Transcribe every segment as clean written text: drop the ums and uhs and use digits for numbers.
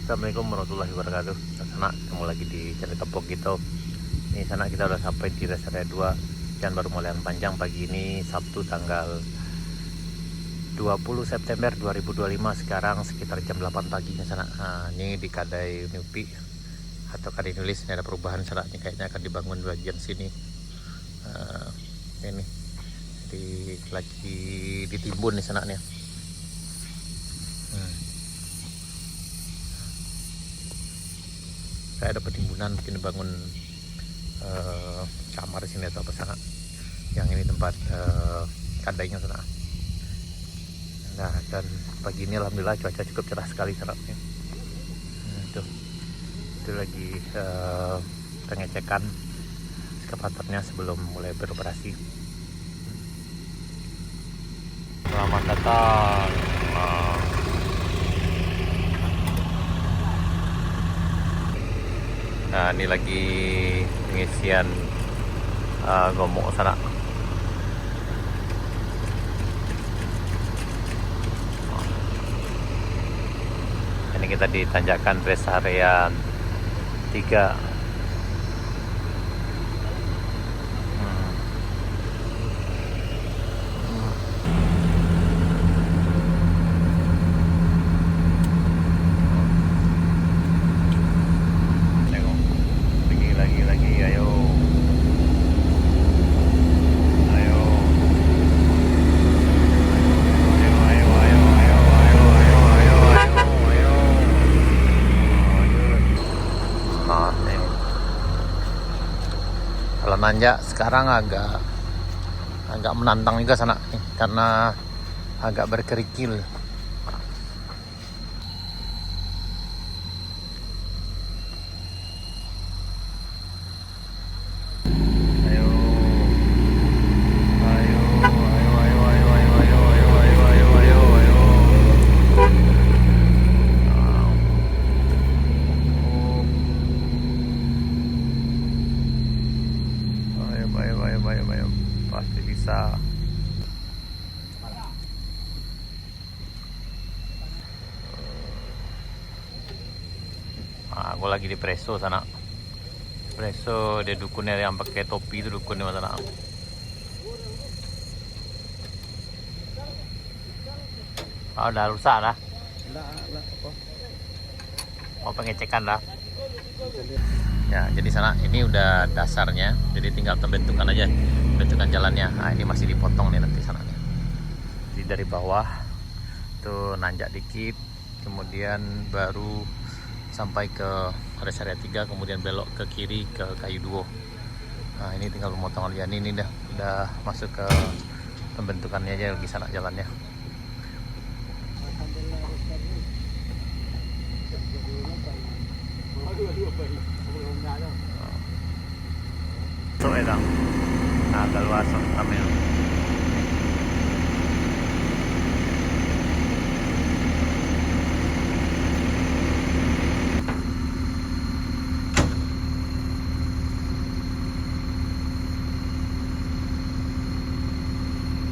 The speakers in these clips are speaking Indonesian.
Assalamualaikum warahmatullahi wabarakatuh. Sana ketemu lagi di channel Kepok gitu. Ini sana kita udah sampai di rest area 2 dan baru mulai panjang pagi ini Sabtu tanggal 20 September 2025. Sekarang sekitar jam 8 pagi di sana. Nah, ini di Kadai Nupi atau Kadai Nulis, ini ada perubahan sana. Ini kayaknya akan dibangun bagian sini. Ini lagi ditimbun di sana nih. Saya dapat timbunan mungkin bangun kamar di sini atau apa sana. Yang ini tempat kadainya sana. Nah, dan pagi ini alhamdulillah cuaca cukup cerah sekali serapnya. Itu lagi pengecekan eskavatornya sebelum mulai beroperasi. Selamat datang. Nah, ini lagi pengisian gomok sana. Ini kita ditanjakan rest area 3. Kalau nanjak sekarang agak menantang juga sana nih, karena agak berkerikil. Ayo, pasti bisa. Aku lagi di Preso sana. Preso dia dukunnya yang pakai topi itu dukunnya sana. Udah rusak lah. Mau pengecekan lah. Ya, jadi sana ini udah dasarnya, jadi tinggal pembentukan aja, pembentukan jalannya. Nah, ini masih dipotong nih nanti sana. Jadi dari bawah tuh nanjak dikit, kemudian baru sampai ke rest area 3, kemudian belok ke kiri ke Kayu Duo. Nah, ini tinggal pemotongan lian ini udah masuk ke pembentukannya aja di sana jalannya. Soalnya agak luas namanya.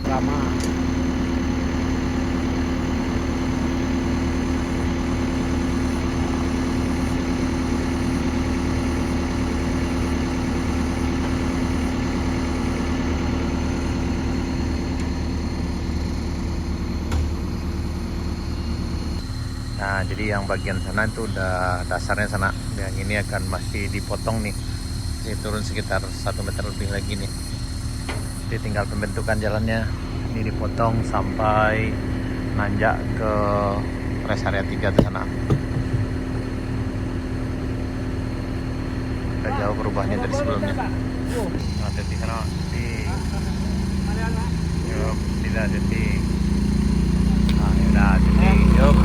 Lama. Nah, jadi yang bagian sana itu udah dasarnya sana. Yang ini akan masih dipotong nih. Ini turun sekitar 1 meter lebih lagi nih. Jadi tinggal pembentukan jalannya. Ini dipotong sampai nanjak ke rest area 3 di sana. Udah jauh perubahannya dari sebelumnya. Nah, di sana di yuk, tidak jadi. Nah, udah jadi yuk.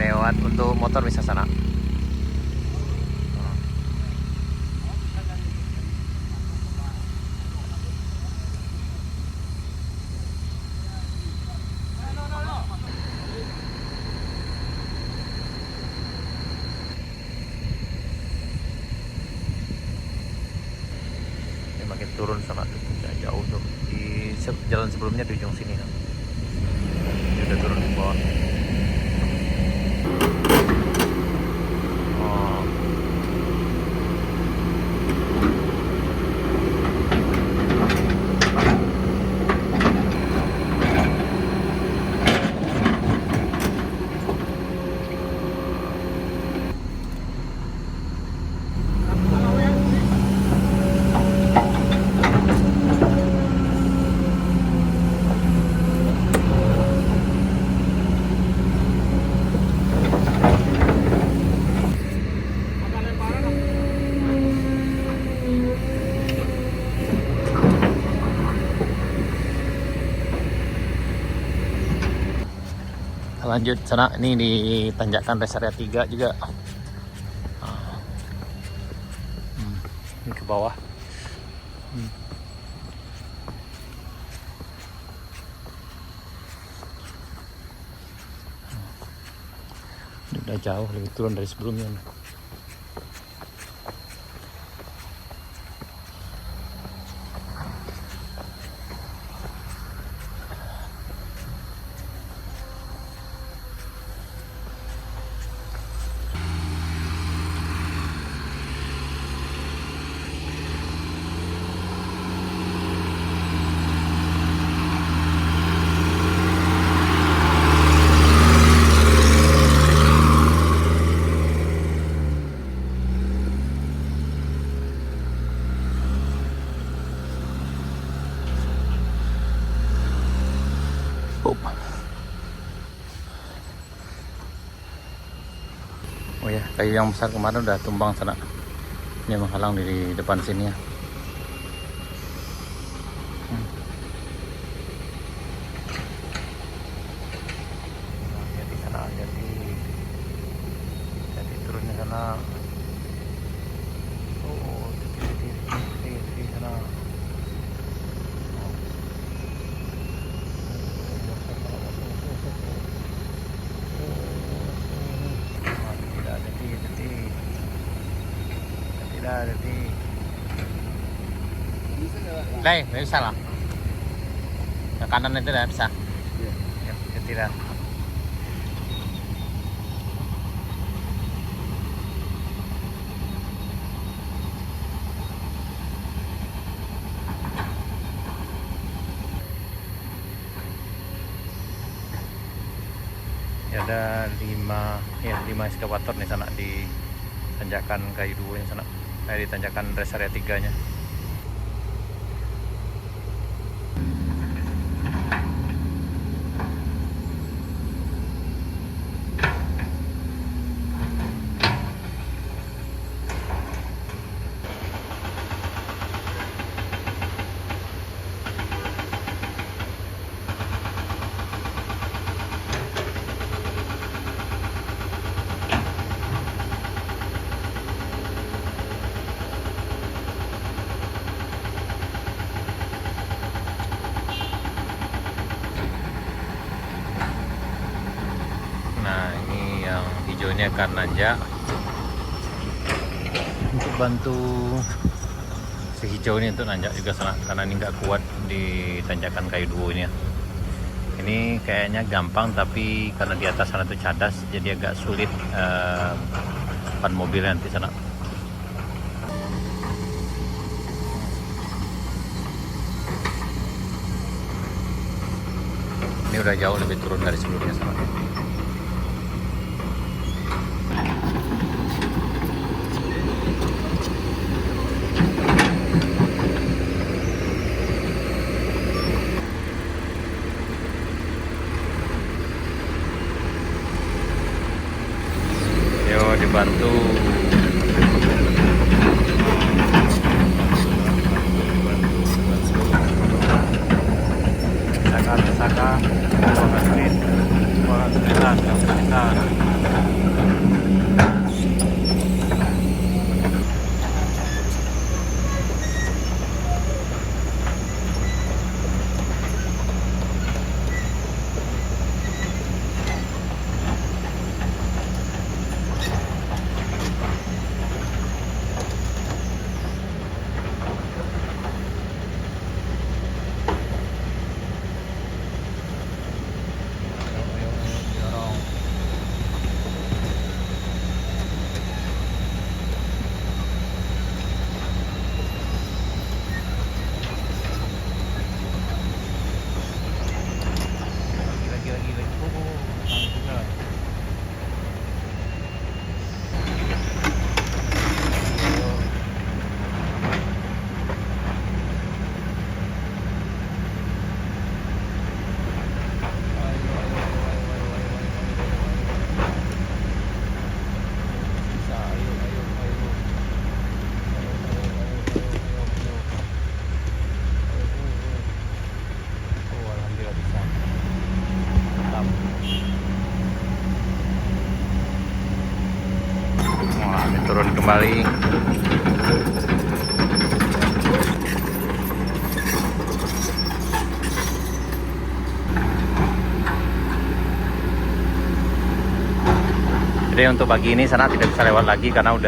Lewat untuk motor bisa sana. Ini makin turun sana tuh, jauh tuh. Di jalan sebelumnya di ujung sini. Ini udah turun ke bawah. Lanjut sana, ini di tanjakan rest area 3 juga. Ini ke bawah. Ini udah jauh, lebih turun dari sebelumnya. Oh ya, kayu yang besar kemarin udah tumbang sana. Ini menghalang di depan sini ya. Jadi sana, jadi turunnya sana. Oh, di sana. Đây, nggak bisa lah. Yang kanan itu dah bisa. Ya, tidak. Ya ada 5 eskavator nih sana di tanjakan kayu 2 yang sana. Di tanjakan rest area 3-nya. Nah, ini yang hijaunya akan nanjak untuk bantu si hijau ini untuk nanjak juga sana, karena ini nggak kuat di tanjakan kayu 2 ini ya. Ini kayaknya gampang, tapi karena di atas sana itu cadas, jadi agak sulit ban mobil nanti sana. Ini udah jauh lebih turun dari sebelumnya sana. Dibantu Saka kembali. Jadi untuk pagi ini sana tidak bisa lewat lagi karena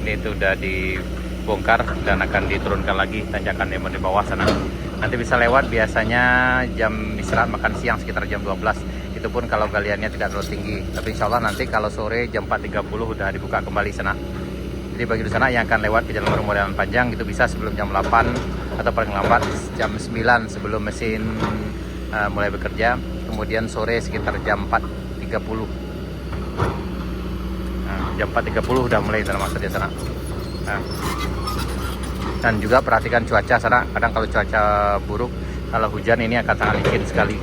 itu udah dibongkar dan akan diturunkan lagi tanjakan yang di bawah sana. Nanti bisa lewat biasanya jam istirahat makan siang sekitar jam 12. Itu pun kalau galiannya tidak terlalu tinggi. Tapi insya Allah nanti kalau sore jam 4.30 udah dibuka kembali sana. Jadi bagi di sana yang akan lewat ke jalan permodalan panjang itu bisa sebelum jam 8 atau paling lambat jam 9 sebelum mesin mulai bekerja. Kemudian sore sekitar jam 4.30. Jam 4.30 udah mulai dalam masuk di sana. Dan juga perhatikan cuaca sana. Kadang kalau cuaca buruk, kalau hujan ini akan sangat licin sekali.